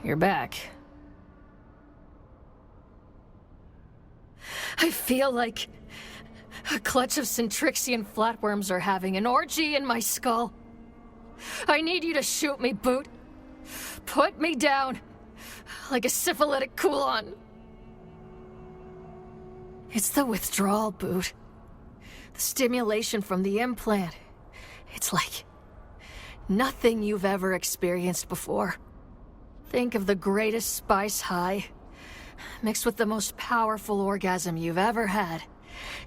You're back. I feel like a clutch of Centrixian flatworms are having an orgy in my skull. I need you to shoot me, Boot. Put me down like a syphilitic Kulon. It's the withdrawal, Boot. The stimulation from the implant. It's like nothing you've ever experienced before. Think of the greatest spice high, mixed with the most powerful orgasm you've ever had.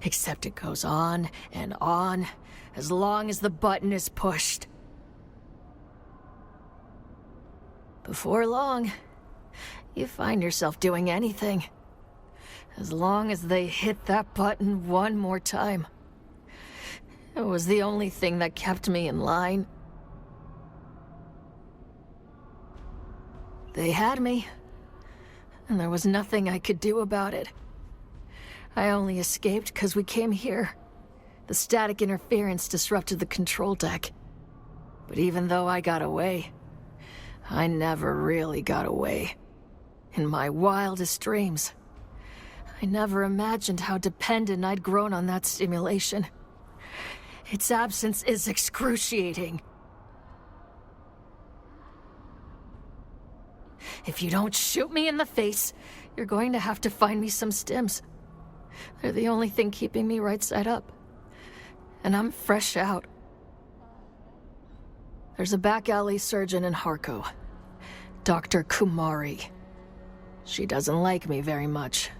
Except it goes on and on, as long as the button is pushed. Before long, you find yourself doing anything. As long as they hit that button one more time. It was the only thing that kept me in line. They had me, and there was nothing I could do about it. I only escaped because we came here. The static interference disrupted the control deck. But even though I got away, I never really got away. In my wildest dreams, I never imagined how dependent I'd grown on that stimulation. Its absence is excruciating. If you don't shoot me in the face, you're going to have to find me some stims. They're the only thing keeping me right side up. And I'm fresh out. There's a back alley surgeon in Harko, Dr. Kumari. She doesn't like me very much,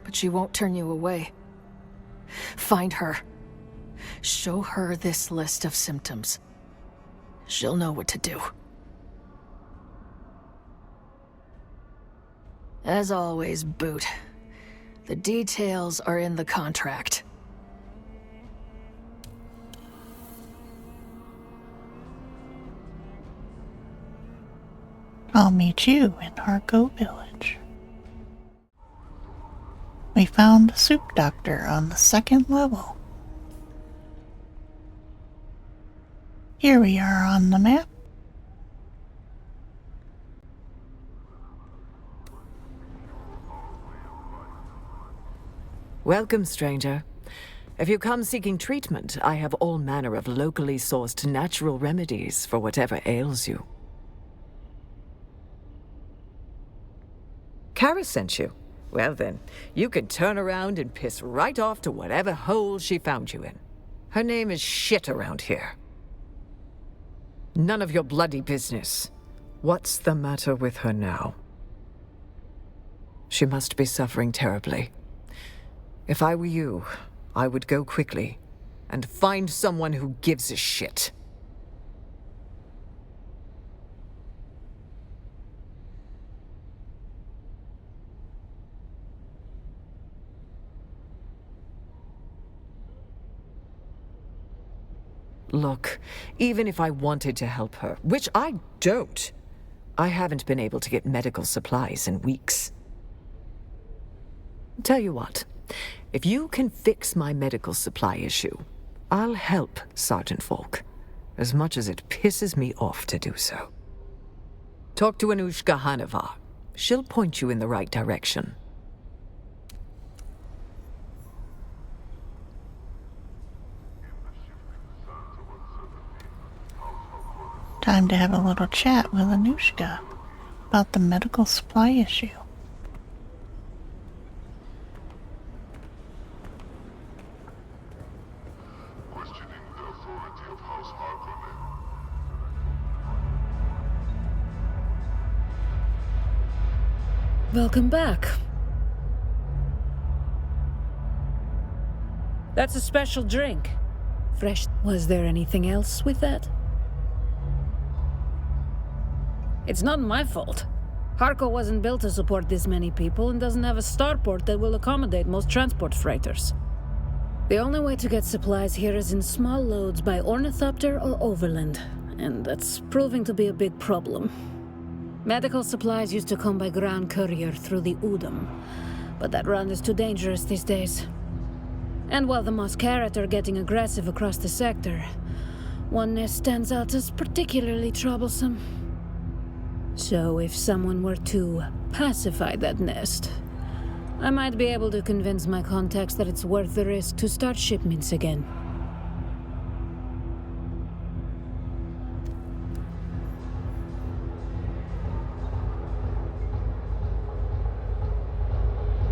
but she won't turn you away. Find her. Show her this list of symptoms. She'll know what to do. As always, Boot. The details are in the contract. I'll meet you in Harko Village. We found the soup doctor on the 2nd level. Here we are on the map. Welcome, stranger. If you come seeking treatment, I have all manner of locally sourced natural remedies for whatever ails you. Kara sent you. Well then, you can turn around and piss right off to whatever hole she found you in. Her name is shit around here. None of your bloody business. What's the matter with her now? She must be suffering terribly. If I were you, I would go quickly and find someone who gives a shit. Look, even if I wanted to help her, which I don't, I haven't been able to get medical supplies in weeks. Tell you what, if you can fix my medical supply issue, I'll help Sergeant Falk, as much as it pisses me off to do so. Talk to Anushka Hanavar. She'll point you in the right direction. Time to have a little chat with Anushka about the medical supply issue. Questioning the authority of House Harko. Welcome back. That's a special drink. Fresh. Was there anything else with that? It's not my fault. Harko wasn't built to support this many people and doesn't have a starport that will accommodate most transport freighters. The only way to get supplies here is in small loads by ornithopter or overland, and that's proving to be a big problem. Medical supplies used to come by ground courier through the Udom, but that run is too dangerous these days. And while the Maas Kharet are getting aggressive across the sector, one nest stands out as particularly troublesome. So if someone were to pacify that nest, I might be able to convince my contacts that it's worth the risk to start shipments again.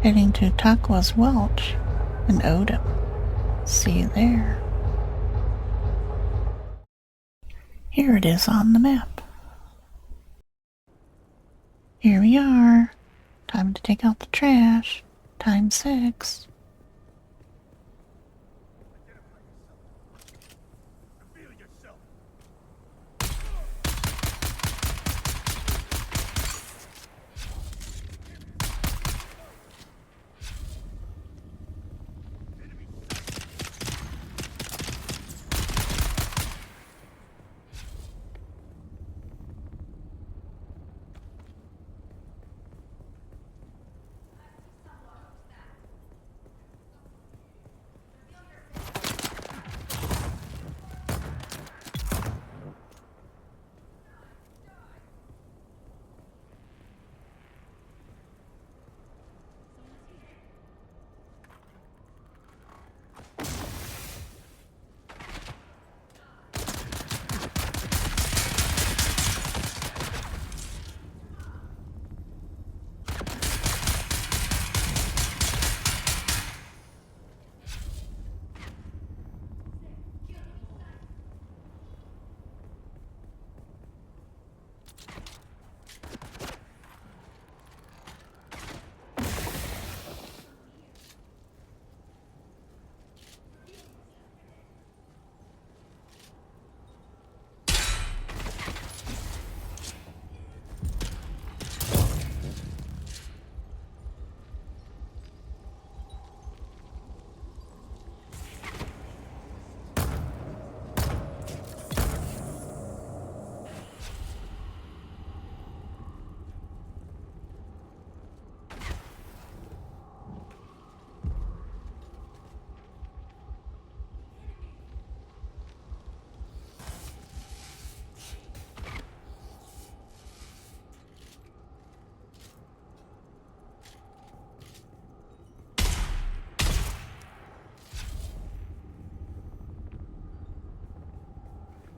Heading to Takwa's Welch and Odom. See you there. Here it is on the map. Here we are. Time to take out the trash. Time 6.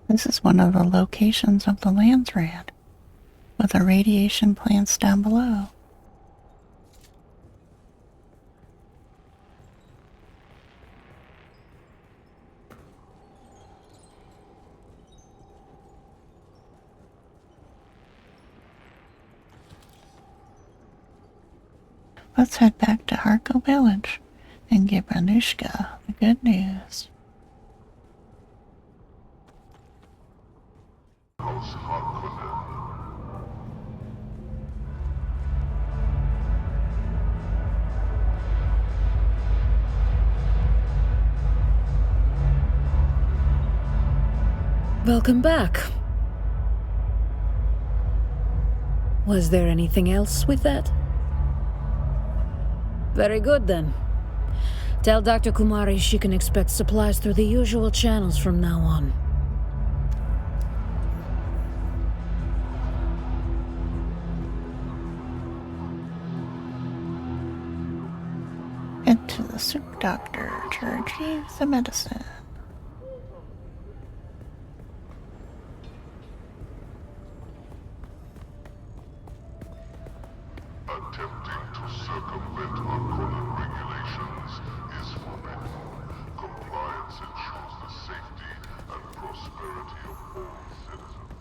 This is one of the locations of the Landsrad, with the radiation plants down below. Let's head back to Harko Village and give Anushka the good news. House Harkonnen. Welcome back. Was there anything else with that? Very good, then. Tell Dr. Kumari she can expect supplies through the usual channels from now on. Head to the super doctor to retrieve the medicine. Attempting to circumvent Harkonnen regulations is forbidden. Compliance ensures the safety and prosperity of all citizens.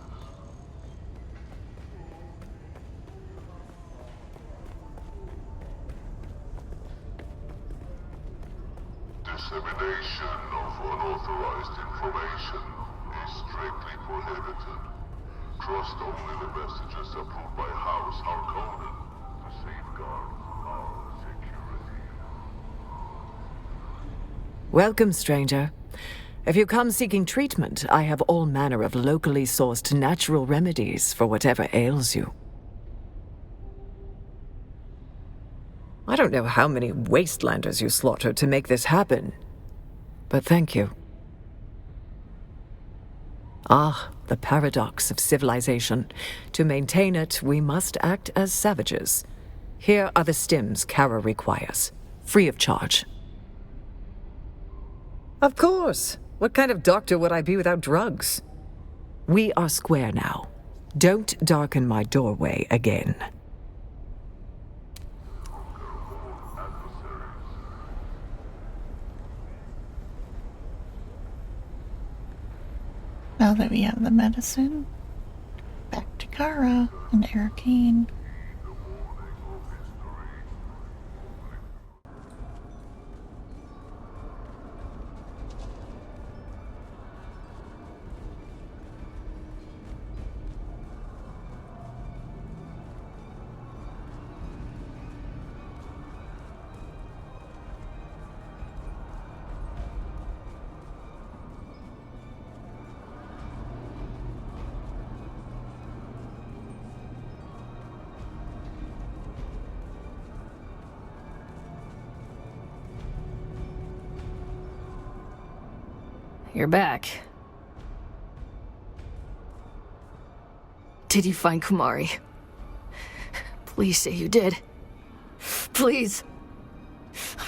Dissemination of unauthorized information is strictly prohibited. Trust only the messages approved by House Harkonnen to safeguard our security. Welcome, stranger. If you come seeking treatment, I have all manner of locally sourced natural remedies for whatever ails you. I don't know how many wastelanders you slaughtered to make this happen, but thank you. Ah, the paradox of civilization. To maintain it, we must act as savages. Here are the stims Kara requires, free of charge. Of course! What kind of doctor would I be without drugs? We are square now. Don't darken my doorway again. Now that we have the medicine, back to Kara and Arcane. You're back. Did you find Kumari? Please say you did. Please.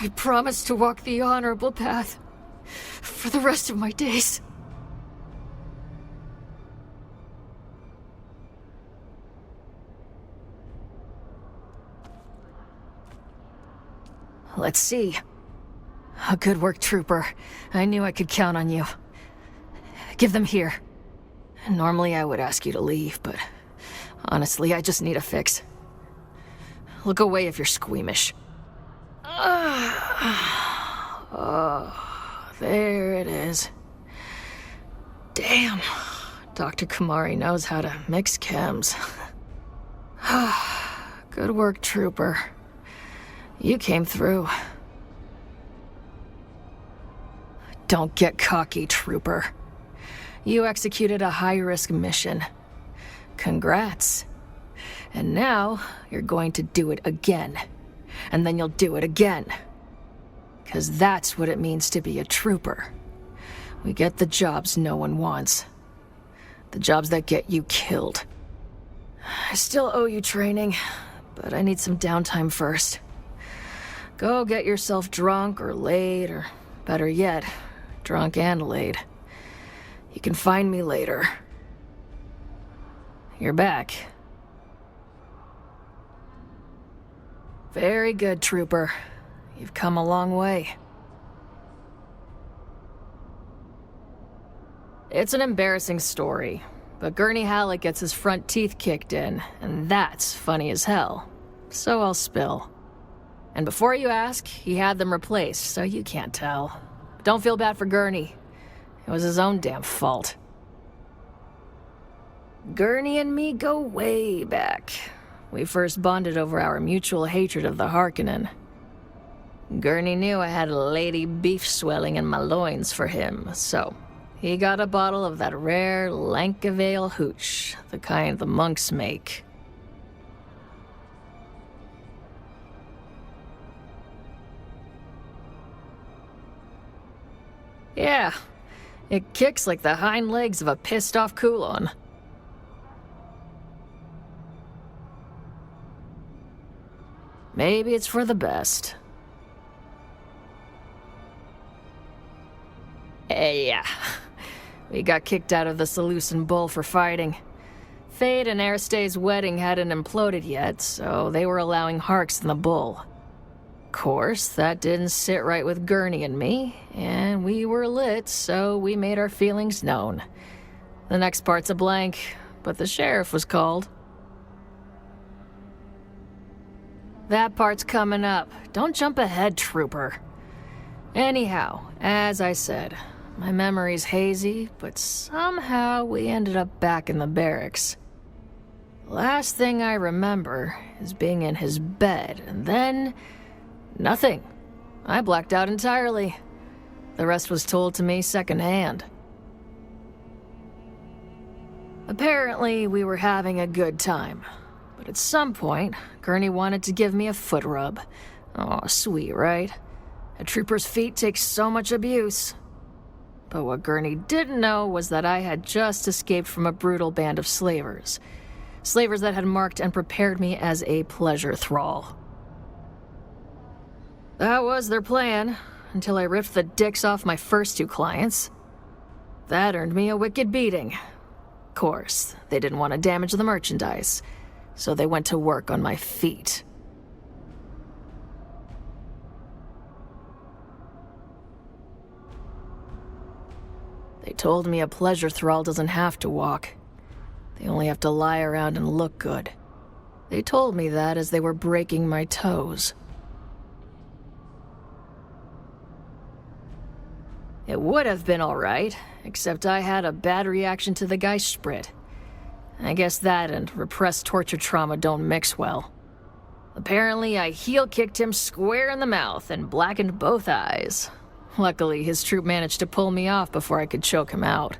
I promise to walk the honorable path for the rest of my days. Let's see. A good work, Trooper. I knew I could count on you. Give them here. Normally I would ask you to leave, but honestly, I just need a fix. Look away if you're squeamish. Oh, there it is. Damn. Dr. Kumari knows how to mix chems. Good work, Trooper. You came through. Don't get cocky, Trooper. You executed a high-risk mission. Congrats. And now, you're going to do it again. And then you'll do it again. 'Cause that's what it means to be a trooper. We get the jobs no one wants. The jobs that get you killed. I still owe you training, but I need some downtime first. Go get yourself drunk or laid, or better yet, drunk and laid. You can find me later. You're back. Very good, Trooper. You've come a long way. It's an embarrassing story, but Gurney Halleck gets his front teeth kicked in, and that's funny as hell. So I'll spill. And before you ask, he had them replaced, so you can't tell. Don't feel bad for Gurney. It was his own damn fault. Gurney and me go way back. We first bonded over our mutual hatred of the Harkonnen. Gurney knew I had a lady beef swelling in my loins for him, so he got a bottle of that rare Lankavale hooch, the kind the monks make. Yeah, it kicks like the hind legs of a pissed-off Kulon. Maybe it's for the best. Yeah. We got kicked out of the Seleucid Bull for fighting. Fade and Ariste's wedding hadn't imploded yet, so they were allowing Harks in the Bull. Course, that didn't sit right with Gurney and me, and we were lit, so we made our feelings known. The next part's a blank, but the sheriff was called. That part's coming up. Don't jump ahead, Trooper. Anyhow, as I said, my memory's hazy, but somehow we ended up back in the barracks. Last thing I remember is being in his bed, and then nothing. I blacked out entirely. The rest was told to me secondhand. Apparently, we were having a good time. But at some point, Gurney wanted to give me a foot rub. Oh, sweet, right? A trooper's feet take so much abuse. But what Gurney didn't know was that I had just escaped from a brutal band of slavers. Slavers that had marked and prepared me as a pleasure thrall. That was their plan, until I ripped the dicks off my first 2 clients. That earned me a wicked beating. Of course, they didn't want to damage the merchandise, so they went to work on my feet. They told me a pleasure thrall doesn't have to walk. They only have to lie around and look good. They told me that as they were breaking my toes. It would have been alright, except I had a bad reaction to the Geist Sprit. I guess that and repressed torture trauma don't mix well. Apparently, I heel-kicked him square in the mouth and blackened both eyes. Luckily, his troop managed to pull me off before I could choke him out.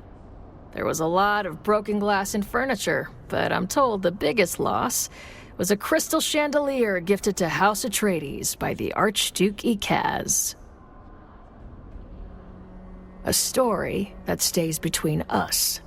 There was a lot of broken glass and furniture, but I'm told the biggest loss was a crystal chandelier gifted to House Atreides by the Archduke Ikaz. A story that stays between us.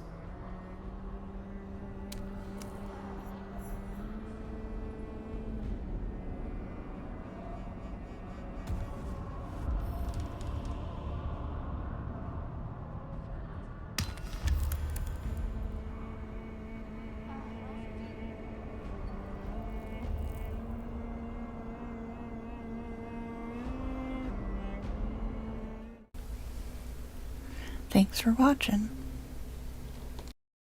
Thanks for watching.